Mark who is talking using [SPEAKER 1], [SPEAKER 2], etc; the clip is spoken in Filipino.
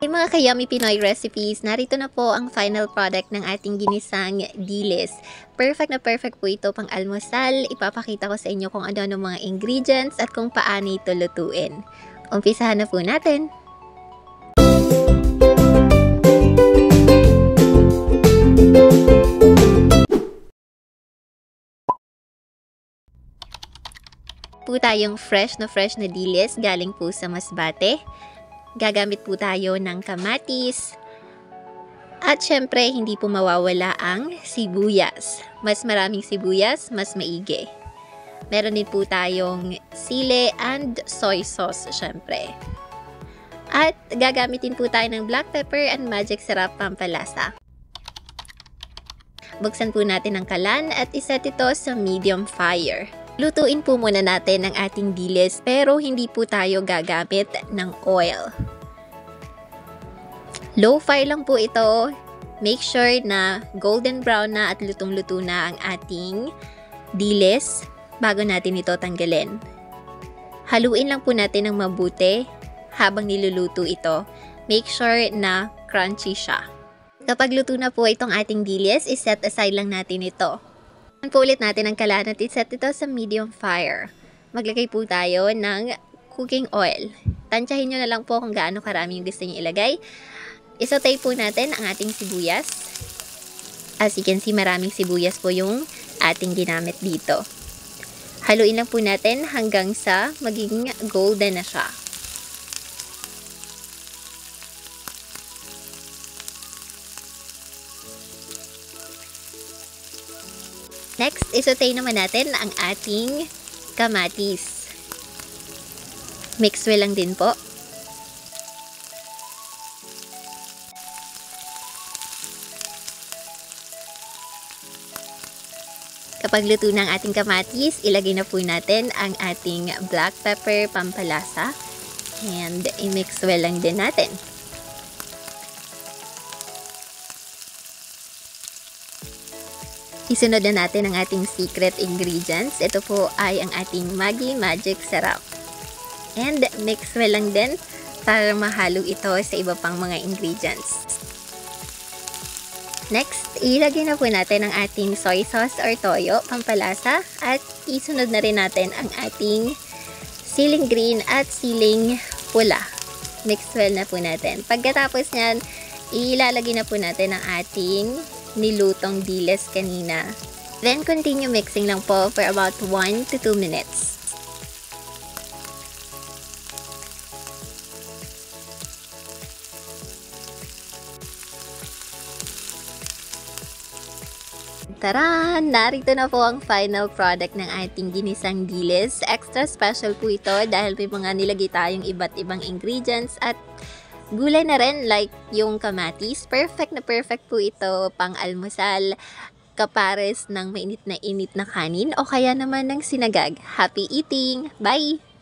[SPEAKER 1] Hey mga ka-yummy Pinoy recipes, narito na po ang final product ng ating ginisang dilis. Perfect na perfect po ito pang almusal. Ipapakita ko sa inyo kung ano-ano mga ingredients at kung paano ito lutuin. Umpisahan na po natin. Po tayong fresh na dilis galing po sa Masbate. Gagamit po tayo ng kamatis. At syempre, hindi po mawawala ang sibuyas. Mas maraming sibuyas, mas maigi. Meron din po tayong sili and soy sauce, syempre. At gagamitin po tayo ng black pepper and magic sarap pampalasa. Buksan po natin ang kalan at iset ito sa medium fire. Lutuin po muna natin ang ating dilis pero hindi po tayo gagamit ng oil. Low fire lang po ito. Make sure na golden brown na at lutong-luto na ang ating dilis bago natin ito tanggalin. Haluin lang po natin ng mabuti habang niluluto ito. Make sure na crunchy siya. Kapag luto na po itong ating dilis, iset aside lang natin ito. Po ulit natin ang kalan at iset ito sa medium fire. Maglagay po tayo ng cooking oil. Tansyahin nyo na lang po kung gaano karami yung gusto nyo ilagay. Isautay po natin ang ating sibuyas. As you can see, maraming sibuyas po yung ating ginamit dito. Haluin lang po natin hanggang sa maging golden na siya. Next, isautay naman natin ang ating kamatis. Mix well lang din po. Kapag luto ng ating kamatis, ilagay na po natin ang ating black pepper pampalasa. And i-mix well lang din natin. Isunod na natin ang ating secret ingredients. Ito po ay ang ating Maggi Magic Sarap. And mix well lang din para mahalo ito sa iba pang mga ingredients. Next, ilagay na po natin ang ating soy sauce or toyo, pampalasa. At isunod na rin natin ang ating siling green at siling pula. Mix well na po natin. Pagkatapos nyan, ilalagay na po natin ang ating nilutong dilis kanina. Then, continue mixing lang po for about 1 to 2 minutes. Tara! Narito na po ang final product ng ating ginisang dilis. Extra special po ito dahil may mga nilagay tayong iba't ibang ingredients at gulay na rin like yung kamatis. Perfect po ito pang almusal, kapares ng mainit na kanin o kaya naman ng sinagag. Happy eating! Bye!